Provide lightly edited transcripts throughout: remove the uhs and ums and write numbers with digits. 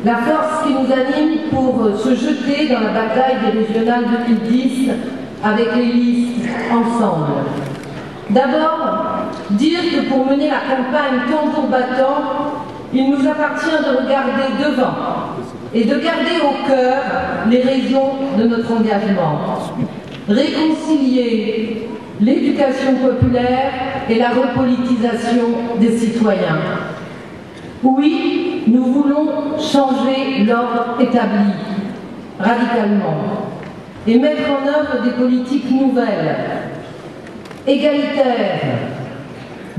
la force qui nous anime pour se jeter dans la bataille des régionales 2010 avec les listes ensemble. D'abord, dire que pour mener la campagne tambour battant, il nous appartient de regarder devant et de garder au cœur les raisons de notre engagement. Réconcilier l'éducation populaire et la repolitisation des citoyens. Oui, nous voulons changer l'ordre établi, radicalement, et mettre en œuvre des politiques nouvelles, égalitaires,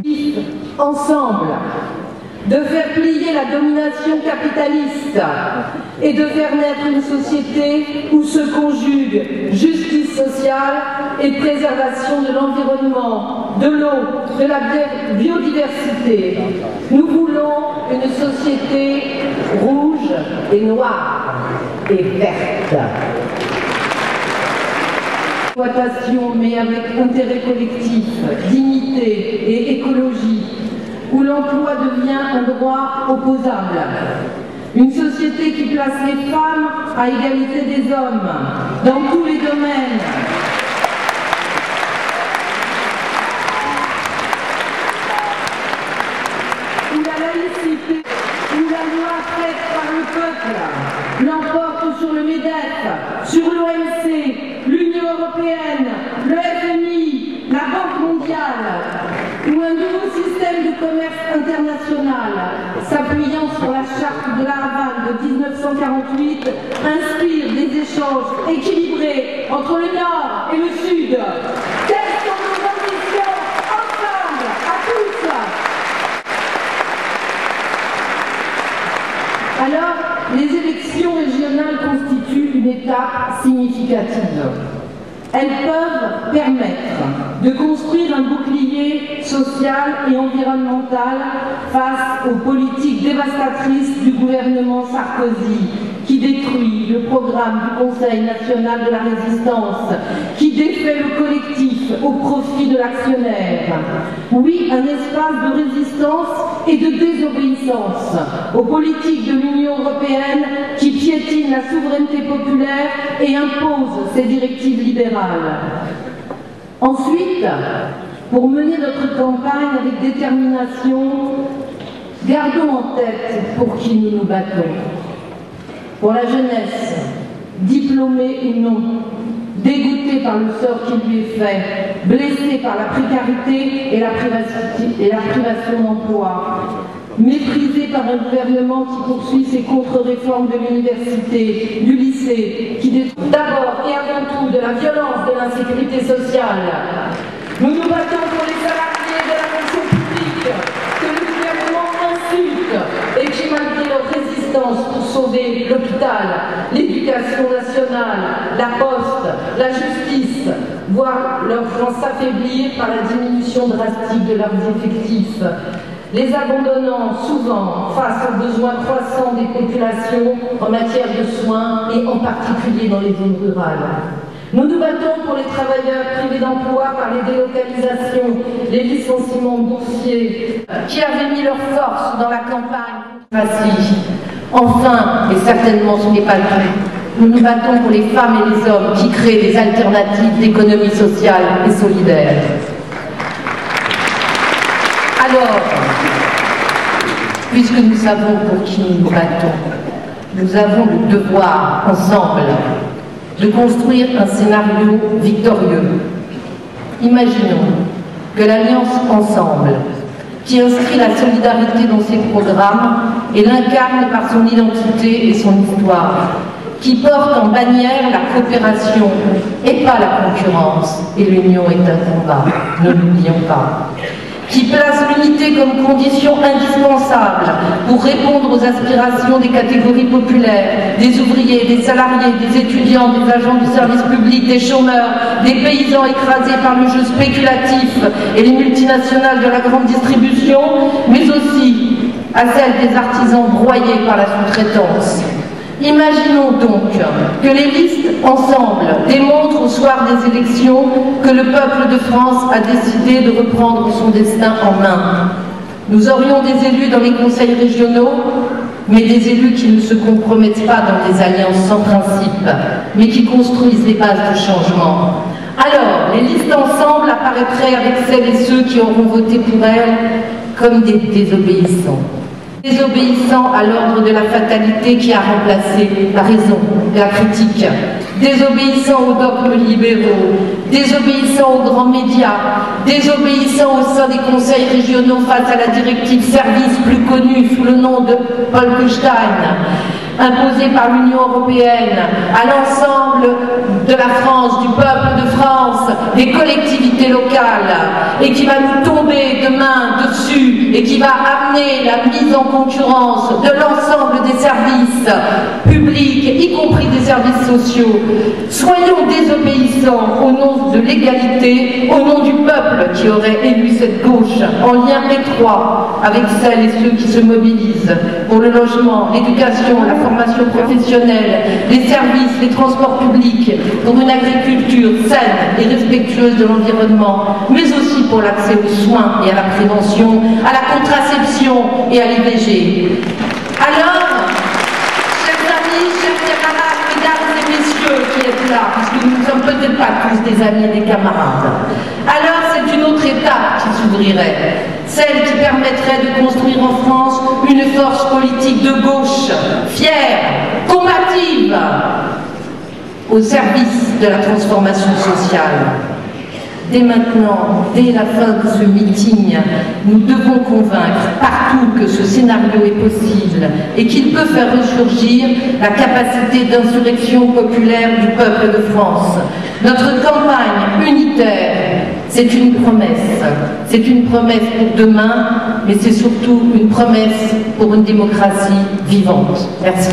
vivre ensemble, de faire plier la domination capitaliste et de faire naître une société où se conjuguent justice sociale et préservation de l'environnement, de l'eau, de la biodiversité. Nous voulons une société rouge et noire et verte. Exploitation, mais avec intérêt collectif, dignité et écologie, où l'emploi devient un droit opposable. Une société qui place les femmes à égalité des hommes dans tous les domaines. Où la laïcité, où la loi faite par le peuple l'emporte sur le MEDEF, sur l'OMC, l'Union européenne, le FMI, la Banque mondiale, où un nouveau système de commerce international, s'appuyant sur la charte de la Havane de 1948, inspire des échanges équilibrés entre le Nord et le Sud. Quelles sont nos ambitions ensemble, à tous? Alors, les élections régionales constituent une étape significative. Elles peuvent permettre de construire un bouclier social et environnemental face aux politiques dévastatrices du gouvernement Sarkozy, qui détruit le programme du Conseil national de la résistance, qui défait le collectif au profit de l'actionnaire. Oui, un espace de résistance et de désobéissance aux politiques de l'Union européenne qui piétinent la souveraineté populaire et imposent ses directives libérales. Ensuite, pour mener notre campagne avec détermination, gardons en tête pour qui nous nous battons. Pour la jeunesse, diplômée ou non, dégoûtée par le sort qui lui est fait, blessée par la précarité et la privation d'emploi, méprisée par un gouvernement qui poursuit ses contre-réformes de l'université, du lycée, qui détruit d'abord et avant tout de la violence de l'insécurité sociale. Nous nous battons pour les salariés de la fonction publique que le gouvernement insulte et qui, malgré leur résistance pour sauver l'hôpital, l'éducation nationale, la poste, la justice, voient leur France s'affaiblir par la diminution drastique de leurs effectifs, les abandonnant souvent face aux besoins croissants des populations en matière de soins et en particulier dans les zones rurales. Nous nous battons pour les travailleurs privés d'emploi par les délocalisations, les licenciements boursiers, qui avaient mis leur force dans la campagne. Enfin, et certainement ce n'est pas le tout, nous nous battons pour les femmes et les hommes qui créent des alternatives d'économie sociale et solidaire. Alors, puisque nous savons pour qui nous nous battons, nous avons le devoir, ensemble, de construire un scénario victorieux. Imaginons que l'Alliance Ensemble, qui inscrit la solidarité dans ses programmes et l'incarne par son identité et son histoire, qui porte en bannière la coopération et pas la concurrence, et l'union est un combat, ne l'oublions pas, qui place l'unité comme condition indispensable pour répondre aux aspirations des catégories populaires, des ouvriers, des salariés, des étudiants, des agents du service public, des chômeurs, des paysans écrasés par le jeu spéculatif et les multinationales de la grande distribution, mais aussi à celle des artisans broyés par la sous-traitance. Imaginons donc que les listes ensemble démontrent au soir des élections que le peuple de France a décidé de reprendre son destin en main. Nous aurions des élus dans les conseils régionaux, mais des élus qui ne se compromettent pas dans des alliances sans principe, mais qui construisent les bases du changement. Alors, les listes ensemble apparaîtraient avec celles et ceux qui auront voté pour elles comme des désobéissants. Désobéissants à l'ordre de la fatalité qui a remplacé la raison, la critique. Désobéissants aux dogmes libéraux, désobéissants aux grands médias, désobéissants au sein des conseils régionaux face à la directive service plus connue sous le nom de Bolkestein, imposée par l'Union européenne à l'ensemble de la France, du peuple de France, des collectivités locales, et qui va nous tomber demain dessus et qui va amener la mise en concurrence de l'ensemble des services publics, y compris des services sociaux. Soyons désobéissants au nom de l'égalité, au nom du peuple qui aurait élu cette gauche, en lien étroit avec celles et ceux qui se mobilisent pour le logement, l'éducation, la formation professionnelle, les services, les transports publics, pour une agriculture saine et respectueuse de l'environnement, mais aussi pour l'accès aux soins et à la prévention, à la contraception et à l'IVG. Alors, chers amis, chers camarades, mesdames et messieurs qui êtes là, puisque nous ne sommes peut-être pas tous des amis et des camarades, alors c'est une autre étape qui s'ouvrirait, celle qui permettrait de construire en France une force politique de gauche, fière, combative, au service de la transformation sociale. Dès maintenant, dès la fin de ce meeting, nous devons convaincre partout que ce scénario est possible et qu'il peut faire ressurgir la capacité d'insurrection populaire du peuple de France. Notre campagne unitaire, c'est une promesse. C'est une promesse pour demain, mais c'est surtout une promesse pour une démocratie vivante. Merci.